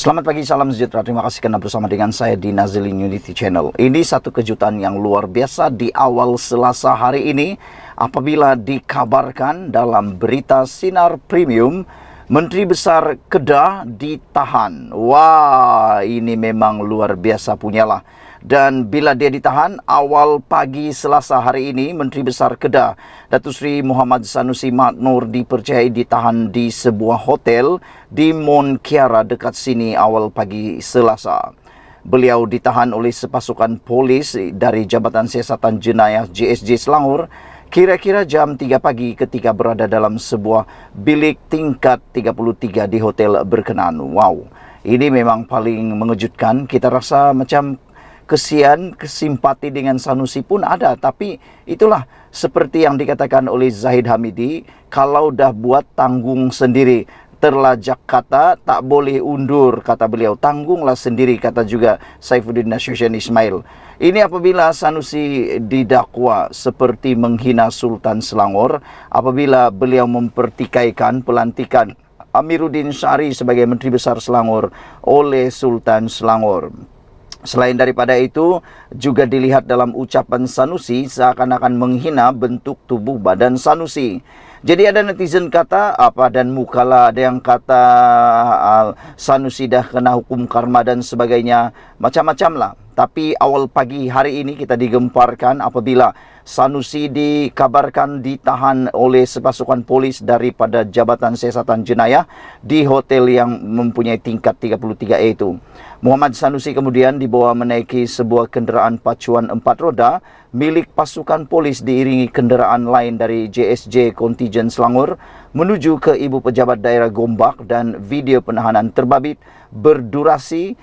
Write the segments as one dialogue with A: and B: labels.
A: Selamat pagi, salam sejahtera. Terima kasih karena bersama dengan saya di Nazilin Unity Channel. Ini satu kejutan yang luar biasa di awal Selasa hari ini apabila dikabarkan dalam berita Sinar Premium, Menteri Besar Kedah ditahan. Wah, ini memang luar biasa punyalah. Dan bila dia ditahan, awal pagi Selasa hari ini, Menteri Besar Kedah, Datuk Seri Muhammad Sanusi Maknur dipercayai ditahan di sebuah hotel di Mont Kiara dekat sini awal pagi Selasa. Beliau ditahan oleh sepasukan polis dari Jabatan Siasatan Jenayah JSJ Selangor kira-kira jam 3 pagi ketika berada dalam sebuah bilik tingkat 33 di hotel berkenaan. Wow, ini memang paling mengejutkan. Kita rasa macam kesian, kesimpati dengan Sanusi pun ada. Tapi itulah seperti yang dikatakan oleh Zahid Hamidi, kalau dah buat tanggung sendiri. Terlajak kata, tak boleh undur, kata beliau. Tanggunglah sendiri, kata juga Saifuddin Nasution Ismail. Ini apabila Sanusi didakwa seperti menghina Sultan Selangor, apabila beliau mempertikaikan pelantikan Amiruddin Syari sebagai Menteri Besar Selangor oleh Sultan Selangor. Selain daripada itu, juga dilihat dalam ucapan Sanusi seakan-akan menghina bentuk tubuh badan Sanusi. Jadi ada netizen kata apa dan mukala, ada yang kata Sanusi dah kena hukum karma dan sebagainya, macam-macam lah. Tapi awal pagi hari ini kita digemparkan apabila Sanusi dikabarkan ditahan oleh sepasukan polis daripada Jabatan Siasatan Jenayah di hotel yang mempunyai tingkat 33A itu. Muhammad Sanusi kemudian dibawa menaiki sebuah kenderaan pacuan 4 roda milik pasukan polis diiringi kenderaan lain dari JSJ Kontijen Selangor menuju ke Ibu Pejabat Daerah Gombak, dan video penahanan terbabit berdurasi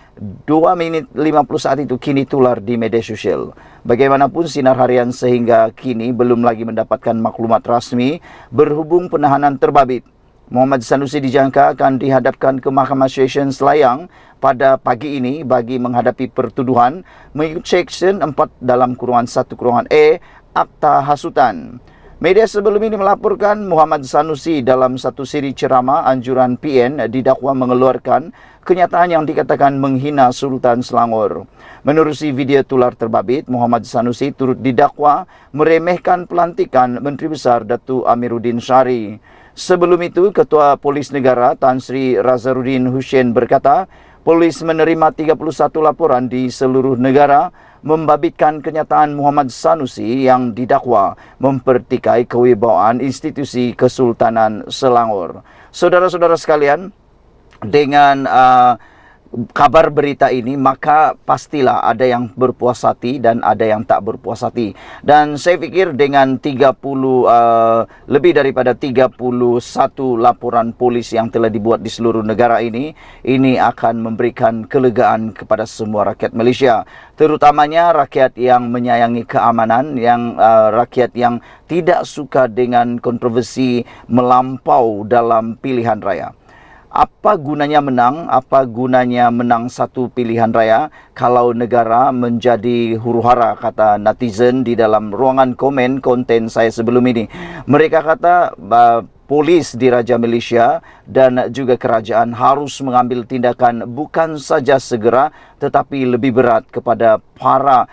A: 2 minit 50 saat itu kini tular di media sosial. Bagaimanapun Sinar Harian sehingga kini belum lagi mendapatkan maklumat rasmi berhubung penahanan terbabit. Muhammad Sanusi dijangka akan dihadapkan ke Mahkamah Session Selayang pada pagi ini bagi menghadapi pertuduhan mengikut Seksyen 4 dalam kurungan 1 kurungan E Akta Hasutan. Media sebelum ini melaporkan Muhammad Sanusi dalam satu siri ceramah anjuran PN didakwa mengeluarkan kenyataan yang dikatakan menghina Sultan Selangor. Menerusi video tular terbabit, Muhammad Sanusi turut didakwa meremehkan pelantikan Menteri Besar Datuk Amiruddin Syari. Sebelum itu, Ketua Polis Negara Tan Sri Razaruddin Hussein berkata, polis menerima 31 laporan di seluruh negara membabitkan kenyataan Muhammad Sanusi yang didakwa mempertikai kewibawaan institusi Kesultanan Selangor. Saudara-saudara sekalian, dengan kabar berita ini, maka pastilah ada yang berpuas hati dan ada yang tak berpuas hati. Dan saya fikir dengan lebih daripada 31 laporan polis yang telah dibuat di seluruh negara ini akan memberikan kelegaan kepada semua rakyat Malaysia, terutamanya rakyat yang menyayangi keamanan, yang rakyat yang tidak suka dengan kontroversi melampau dalam pilihan raya. Apa gunanya menang? Apa gunanya menang satu pilihan raya kalau negara menjadi huru-hara, kata netizen di dalam ruangan komen konten saya sebelum ini. Mereka kata polis di Raja Malaysia dan juga kerajaan harus mengambil tindakan bukan saja segera tetapi lebih berat kepada para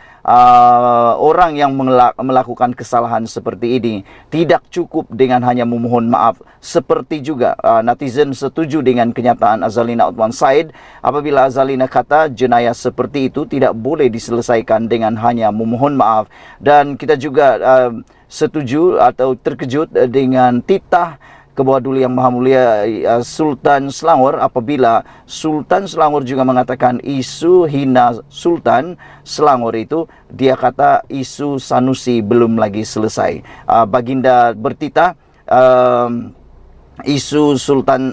A: orang yang melakukan kesalahan seperti ini. Tidak cukup dengan hanya memohon maaf. Seperti juga netizen setuju dengan kenyataan Azalina Othman Said apabila Azalina kata jenayah seperti itu tidak boleh diselesaikan dengan hanya memohon maaf. Dan kita juga setuju atau terkejut dengan titah Kebawah Duli Yang Maha Mulia Sultan Selangor apabila Sultan Selangor juga mengatakan isu hina Sultan Selangor itu, dia kata isu Sanusi belum lagi selesai. Baginda bertitah isu Sultan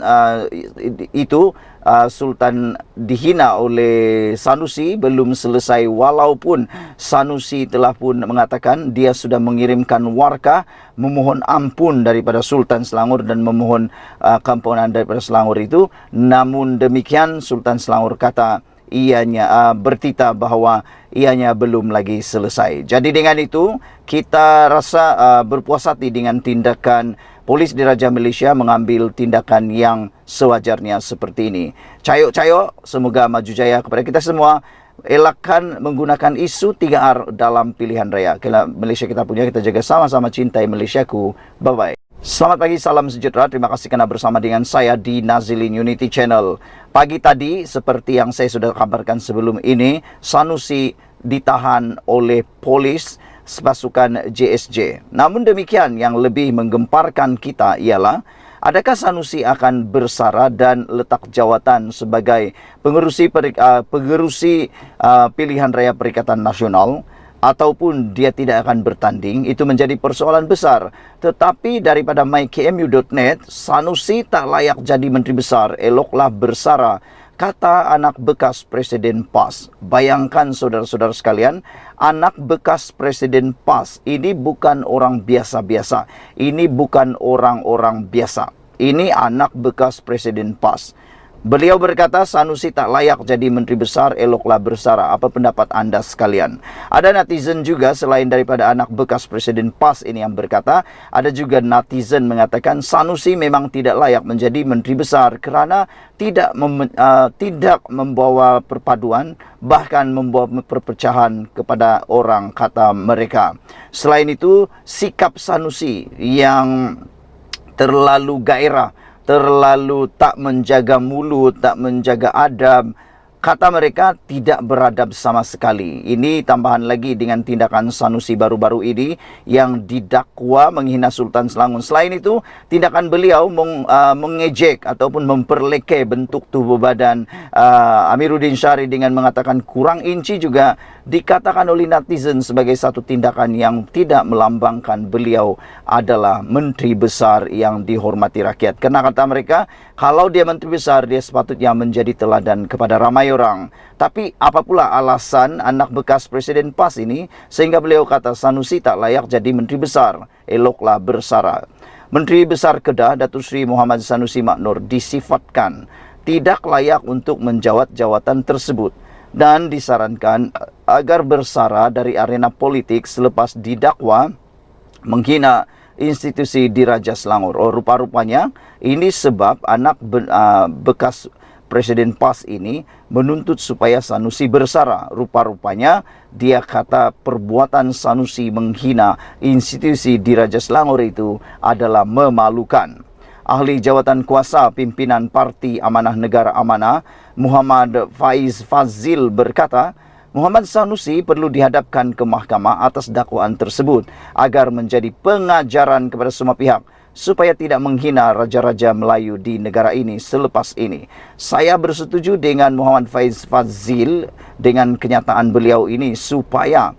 A: Sultan dihina oleh Sanusi belum selesai, walaupun Sanusi telah pun mengatakan dia sudah mengirimkan warkah memohon ampun daripada Sultan Selangor dan memohon keampunan daripada Selangor itu. Namun demikian Sultan Selangor kata ianya bertitah bahawa ianya belum lagi selesai. Jadi dengan itu kita rasa berpuas hati dengan tindakan polis Diraja Malaysia mengambil tindakan yang sewajarnya seperti ini. Cayok-cayok, semoga maju jaya kepada kita semua. Elakkan menggunakan isu 3R dalam pilihan raya. Kalau Malaysia kita punya, kita jaga sama-sama, cintai Malaysiaku. Bye-bye. Selamat pagi, salam sejahtera. Terima kasih kerana bersama dengan saya di Nazilin Unity Channel. Pagi tadi, seperti yang saya sudah kabarkan sebelum ini, Sanusi ditahan oleh polis pasukan JSJ. Namun demikian, yang lebih menggemparkan kita ialah, adakah Sanusi akan bersara dan letak jawatan sebagai pengerusi pilihan raya Perikatan Nasional, ataupun dia tidak akan bertanding? Itu menjadi persoalan besar. Tetapi daripada mykmu.net, Sanusi tak layak jadi Menteri Besar, eloklah bersara, kata anak bekas Presiden PAS. Bayangkan saudara-saudara sekalian, anak bekas Presiden PAS ini bukan orang biasa-biasa. Ini bukan orang-orang biasa. Ini anak bekas Presiden PAS. Beliau berkata, Sanusi tak layak jadi Menteri Besar, eloklah bersara. Apa pendapat anda sekalian? Ada netizen juga selain daripada anak bekas Presiden PAS ini yang berkata, ada juga netizen mengatakan Sanusi memang tidak layak menjadi Menteri Besar kerana tidak membawa perpaduan, bahkan membawa perpecahan kepada orang, kata mereka. Selain itu, sikap Sanusi yang terlalu gairah, terlalu tak menjaga mulut, tak menjaga adab, kata mereka tidak beradab sama sekali. Ini tambahan lagi dengan tindakan Sanusi baru-baru ini yang didakwa menghina Sultan Selangor. Selain itu, tindakan beliau mengejek ataupun memperlekeh bentuk tubuh badan Amiruddin Syari dengan mengatakan kurang inci juga dikatakan oleh netizen sebagai satu tindakan yang tidak melambangkan beliau adalah Menteri Besar yang dihormati rakyat. Karena kata mereka, kalau dia Menteri Besar, dia sepatutnya menjadi teladan kepada ramai orang. Tapi apa pula alasan anak bekas Presiden PAS ini sehingga beliau kata Sanusi tak layak jadi Menteri Besar, eloklah bersara. Menteri Besar Kedah, Datuk Seri Muhammad Sanusi Maknur, disifatkan tidak layak untuk menjawat jawatan tersebut dan disarankan agar bersara dari arena politik selepas didakwa menghina institusi Diraja Selangor. Rupa-rupanya ini sebab anak bekas Presiden PAS ini menuntut supaya Sanusi bersara. Rupa-rupanya dia kata perbuatan Sanusi menghina institusi Diraja Selangor itu adalah memalukan. Ahli Jawatan Kuasa Pimpinan Parti Amanah Negara Amanah, Muhammad Faiz Fazil berkata, Muhammad Sanusi perlu dihadapkan ke mahkamah atas dakwaan tersebut agar menjadi pengajaran kepada semua pihak supaya tidak menghina raja-raja Melayu di negara ini selepas ini. Saya bersetuju dengan Muhammad Faiz Fazil dengan kenyataan beliau ini supaya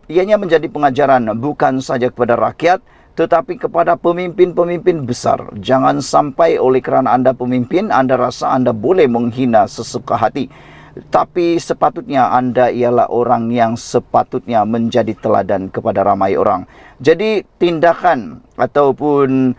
A: ianya menjadi pengajaran bukan saja kepada rakyat tetapi kepada pemimpin-pemimpin besar. Jangan sampai oleh kerana anda pemimpin, anda rasa anda boleh menghina sesuka hati. Tapi sepatutnya anda ialah orang yang sepatutnya menjadi teladan kepada ramai orang. Jadi tindakan ataupun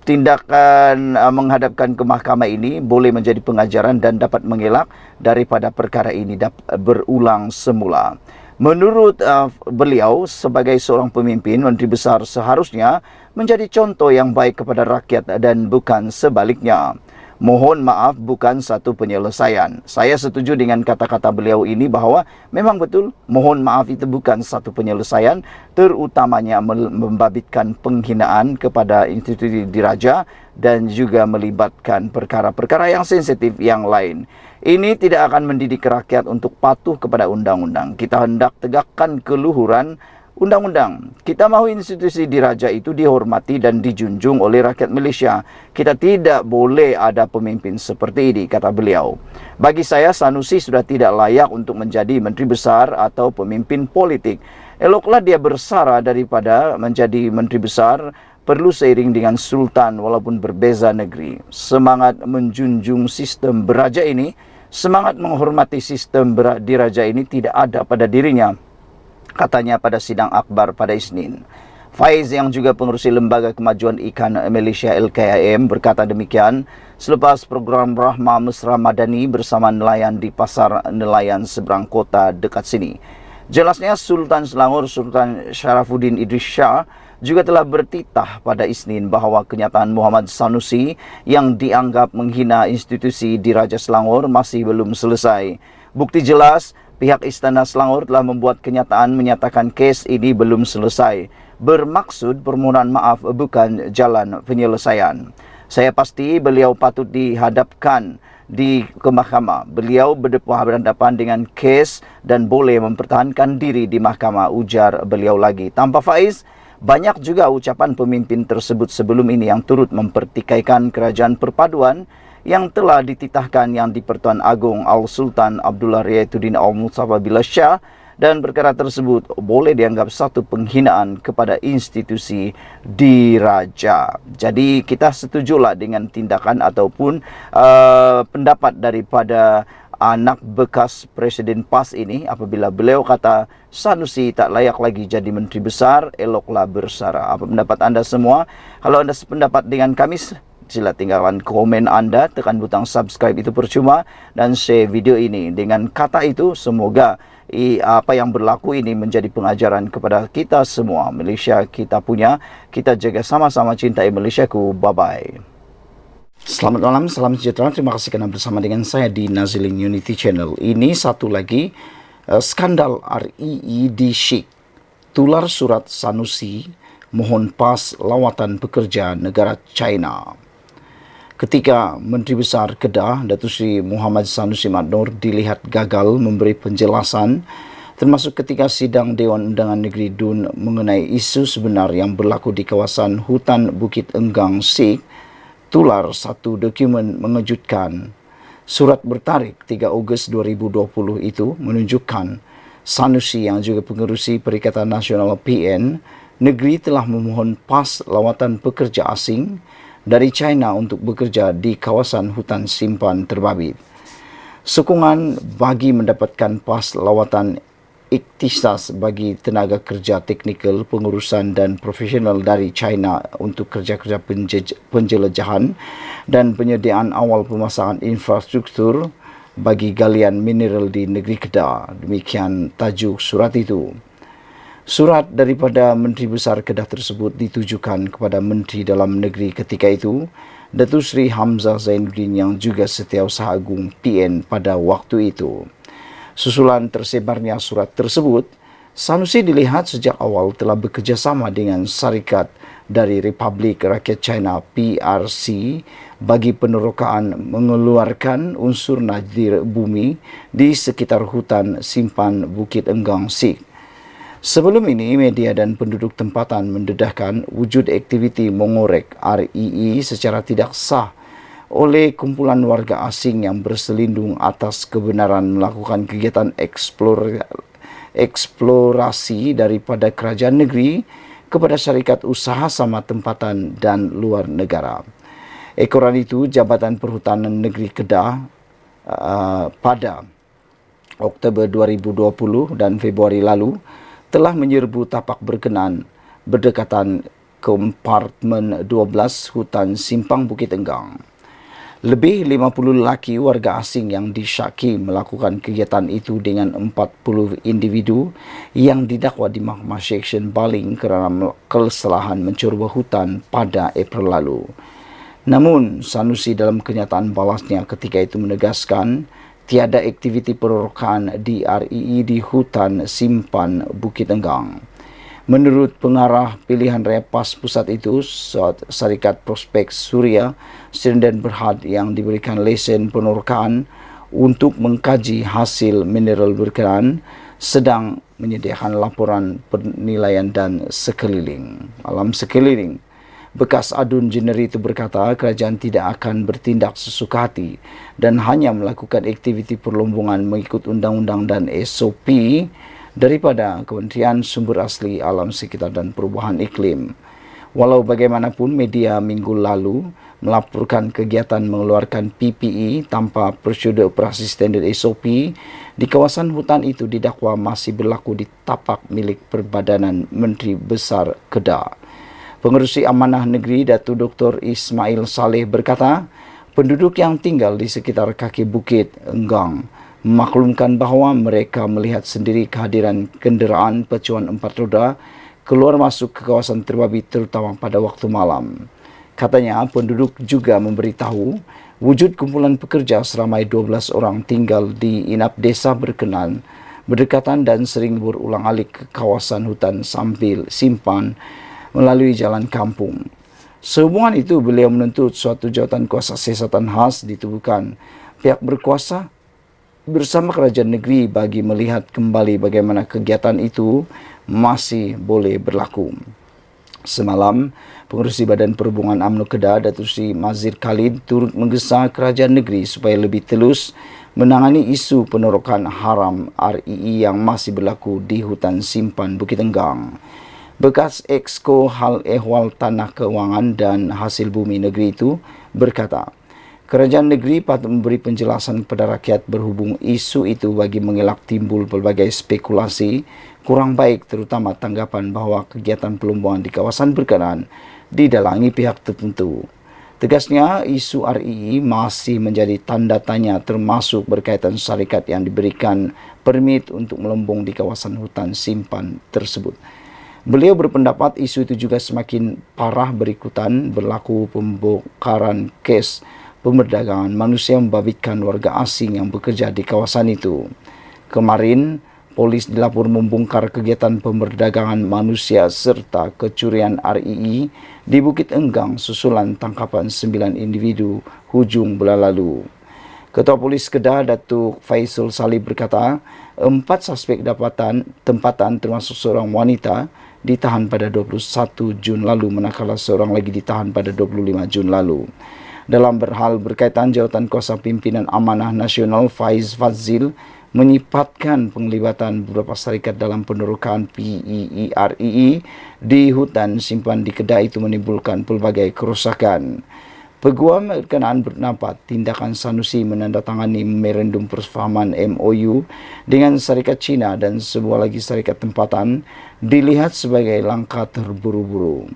A: tindakan menghadapkan ke mahkamah ini boleh menjadi pengajaran dan dapat mengelak daripada perkara ini berulang semula. Menurut beliau, sebagai seorang pemimpin, Menteri Besar seharusnya menjadi contoh yang baik kepada rakyat dan bukan sebaliknya. Mohon maaf bukan satu penyelesaian. Saya setuju dengan kata-kata beliau ini bahawa memang betul mohon maaf itu bukan satu penyelesaian, terutamanya membabitkan penghinaan kepada institusi diraja dan juga melibatkan perkara-perkara yang sensitif yang lain. Ini tidak akan mendidik rakyat untuk patuh kepada undang-undang. Kita hendak tegakkan keluhuran undang-undang. Kita mahu institusi diraja itu dihormati dan dijunjung oleh rakyat Malaysia. Kita tidak boleh ada pemimpin seperti ini, kata beliau. Bagi saya, Sanusi sudah tidak layak untuk menjadi Menteri Besar atau pemimpin politik. Eloklah dia bersara daripada menjadi Menteri Besar, perlu seiring dengan Sultan walaupun berbeza negeri. Semangat menjunjung sistem beraja ini, semangat menghormati sistem diraja ini tidak ada pada dirinya, katanya pada sidang akbar pada Isnin. Faiz yang juga pengerusi Lembaga Kemajuan Ikan Malaysia LKIM berkata demikian selepas program Rahmah Mesra Madani bersama nelayan di pasar nelayan seberang kota dekat sini. Jelasnya Sultan Selangor Sultan Sharafuddin Idris Shah juga telah bertitah pada Isnin bahawa kenyataan Muhammad Sanusi yang dianggap menghina institusi di Raja Selangor masih belum selesai. Bukti jelas, pihak Istana Selangor telah membuat kenyataan menyatakan kes ini belum selesai. Bermaksud permohonan maaf bukan jalan penyelesaian. Saya pasti beliau patut dihadapkan ke mahkamah. Beliau berhadapan dengan kes dan boleh mempertahankan diri di mahkamah, ujar beliau lagi. Tanpa Faiz, banyak juga ucapan pemimpin tersebut sebelum ini yang turut mempertikaikan kerajaan perpaduan yang telah dititahkan yang di-Pertuan Agong Al-Sultan Abdullah Riayatuddin Al-Mustafa Billah Shah, dan perkara tersebut boleh dianggap satu penghinaan kepada institusi diraja. Jadi kita setujulah dengan tindakan ataupun pendapat daripada anak bekas Presiden PAS ini apabila beliau kata Sanusi tak layak lagi jadi Menteri Besar, eloklah bersara. Apa pendapat anda semua? Kalau anda sependapat dengan kami, sila tinggalkan komen anda, tekan butang subscribe itu percuma, dan share video ini. Dengan kata itu, semoga apa yang berlaku ini menjadi pengajaran kepada kita semua. Malaysia kita punya, kita jaga sama-sama, cintai Malaysiaku. Bye-bye. Selamat malam, salam sejahtera. Terima kasih kerana bersama dengan saya di Nazilin Unity Channel. Ini satu lagi skandal REE di Syik. Tular surat Sanusi mohon PAS lawatan pekerja negara China. Ketika Menteri Besar Kedah, Datuk Seri Muhammad Sanusi Mat Noor dilihat gagal memberi penjelasan, termasuk ketika sidang Dewan Undangan Negeri DUN mengenai isu sebenar yang berlaku di kawasan hutan Bukit Enggang Syik, tular satu dokumen mengejutkan. Surat bertarikh 3 Ogos 2020 itu menunjukkan Sanusi yang juga pengerusi Perikatan Nasional PN, negeri telah memohon PAS lawatan pekerja asing dari China untuk bekerja di kawasan hutan simpan terbabit. Sokongan bagi mendapatkan PAS lawatan ikhtisas bagi tenaga kerja teknikal, pengurusan dan profesional dari China untuk kerja-kerja penjelajahan dan penyediaan awal pemasangan infrastruktur bagi galian mineral di negeri Kedah. Demikian tajuk surat itu. Surat daripada Menteri Besar Kedah tersebut ditujukan kepada Menteri Dalam Negeri ketika itu, Datuk Seri Hamzah Zainuddin yang juga Setiausaha Agung PN pada waktu itu. Susulan tersebarnya surat tersebut, Sanusi dilihat sejak awal telah bekerjasama dengan syarikat dari Republik Rakyat China PRC bagi penerokaan mengeluarkan unsur nadir bumi di sekitar hutan simpan Bukit Enggang Syik. Sebelum ini, media dan penduduk tempatan mendedahkan wujud aktiviti mengorek REE secara tidak sah oleh kumpulan warga asing yang berselindung atas kebenaran melakukan kegiatan eksplorasi daripada kerajaan negeri kepada syarikat usaha sama tempatan dan luar negara. Ekoran itu, Jabatan Perhutanan Negeri Kedah pada Oktober 2020 dan Februari lalu telah menyerbu tapak berkenan berdekatan kompartmen 12 hutan simpang Bukit Enggang. Lebih 50 lelaki warga asing yang disyaki melakukan kegiatan itu dengan 40 individu yang didakwa di Mahkamah Seksyen Baling kerana kesalahan mencuba hutan pada April lalu. Namun, Sanusi dalam kenyataan balasnya ketika itu menegaskan tiada aktiviti perokan di REE di hutan simpan Bukit Enggang. Menurut pengarah pilihan raya PAS pusat itu, Syarikat Prospek Suria Sdn Berhad yang diberikan lesen penerokaan untuk mengkaji hasil mineral berkenaan sedang menyediakan laporan penilaian dan sekeliling. Alam sekeliling. Bekas adun jeneri itu berkata kerajaan tidak akan bertindak sesuka hati dan hanya melakukan aktiviti perlombongan mengikut undang-undang dan SOP daripada Kementerian Sumber Asli Alam Sekitar dan Perubahan Iklim. Walau bagaimanapun, media minggu lalu melaporkan kegiatan mengeluarkan PPE tanpa prosedur operasi standard SOP di kawasan hutan itu didakwa masih berlaku di tapak milik Perbadanan Menteri Besar Kedah. Pengerusi Amanah Negeri Datuk Dr. Ismail Saleh berkata, penduduk yang tinggal di sekitar kaki Bukit Enggang memaklumkan bahawa mereka melihat sendiri kehadiran kenderaan pacuan 4 roda keluar masuk ke kawasan terbabi terutama pada waktu malam. Katanya penduduk juga memberitahu wujud kumpulan pekerja seramai 12 orang tinggal di inap desa berkenan, berdekatan dan sering berulang-alik ke kawasan hutan sambil simpan melalui jalan kampung. Sehubungan itu, beliau menuntut suatu jawatan kuasa siasatan khas ditubuhkan pihak berkuasa bersama kerajaan negeri bagi melihat kembali bagaimana kegiatan itu masih boleh berlaku. Semalam, Pengerusi Badan Perhubungan UMNO Kedah, Datuk Seri Mazir Khalid turut menggesa kerajaan negeri supaya lebih telus menangani isu penorokan haram RII yang masih berlaku di hutan simpan Bukit Enggang. Bekas Exco Hal Ehwal Tanah Keuangan dan Hasil Bumi Negeri itu berkata, kerajaan negeri patut memberi penjelasan kepada rakyat berhubung isu itu bagi mengelak timbul pelbagai spekulasi kurang baik, terutama tanggapan bahawa kegiatan pelumbuhan di kawasan berkenan didalangi pihak tertentu. Tegasnya, isu RII masih menjadi tanda tanya termasuk berkaitan syarikat yang diberikan permit untuk melembung di kawasan hutan simpan tersebut. Beliau berpendapat isu itu juga semakin parah berikutan berlaku pembongkaran kes pemerdagangan manusia membabitkan warga asing yang bekerja di kawasan itu. Kemarin, polis dilapor membongkar kegiatan pemerdagangan manusia serta kecurian RII di Bukit Enggang susulan tangkapan 9 individu hujung bulan lalu. Ketua Polis Kedah, Datuk Faisal Salib berkata, 4 suspek tempatan termasuk seorang wanita ditahan pada 21 Jun lalu, manakala seorang lagi ditahan pada 25 Jun lalu. Dalam hal berkaitan, Jawatan Kuasa Pimpinan Amanah Nasional Faiz Fadzil menyifatkan penglibatan beberapa syarikat dalam penorokan PEERII di hutan simpan di Kedah itu menimbulkan pelbagai kerosakan. Peguam berkenaan berpendapat tindakan Sanusi menandatangani memorandum persefahaman MOU dengan syarikat Cina dan sebuah lagi syarikat tempatan dilihat sebagai langkah terburu-buru.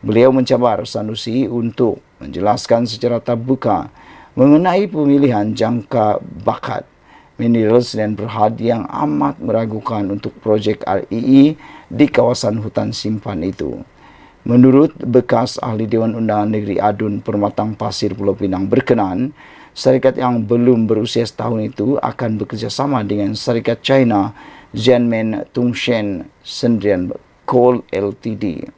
A: Beliau mencabar Sanusi untuk menjelaskan secara terbuka mengenai pemilihan jangka bakat mineral dan berhad yang amat meragukan untuk projek RII di kawasan hutan simpan itu. Menurut bekas ahli Dewan Undangan Negeri Adun Permatang Pasir Pulau Pinang berkenan, syarikat yang belum berusia setahun itu akan bekerjasama dengan syarikat China Zhenmen Tungshen Sendrian Coal Ltd.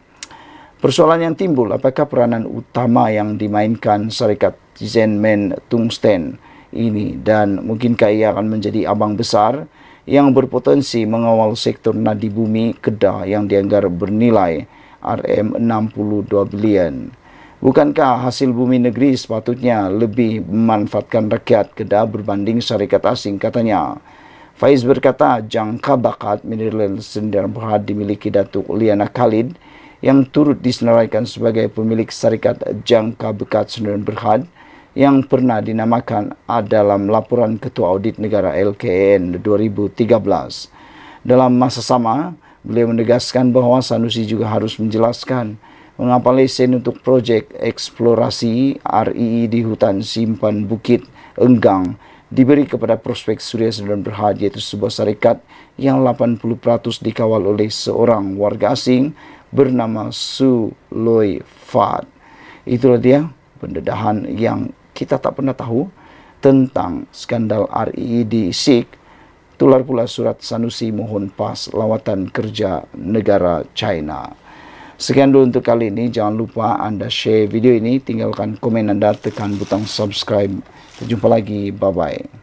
A: Persoalan yang timbul, apakah peranan utama yang dimainkan syarikat Zhenmen Tungsten ini dan mungkinkah ia akan menjadi abang besar yang berpotensi mengawal sektor nadi bumi Kedah yang dianggar bernilai RM62 bilion. Bukankah hasil bumi negeri sepatutnya lebih memanfaatkan rakyat Kedah berbanding syarikat asing, katanya. Faiz berkata jangka bakat mineral sendirian berhad dimiliki Datuk Liana Khalid yang turut disenaraikan sebagai pemilik syarikat jangka bakat sendirian berhad yang pernah dinamakan dalam laporan Ketua Audit Negara LKN 2013. Dalam masa sama, beliau menegaskan bahawa Sanusi juga harus menjelaskan mengapa lesen untuk projek eksplorasi RII di hutan simpan Bukit Enggang diberi kepada prospek Suria Sendirian Berhad, iaitu sebuah syarikat yang 80% dikawal oleh seorang warga asing bernama Su Loi Fat. Itulah dia pendedahan yang kita tak pernah tahu tentang skandal RII di SIK. Tular pula surat Sanusi mohon pas lawatan kerja negara China. Sekian dulu untuk kali ini. Jangan lupa anda share video ini, tinggalkan komen anda, tekan butang subscribe. Kita jumpa lagi. Bye-bye.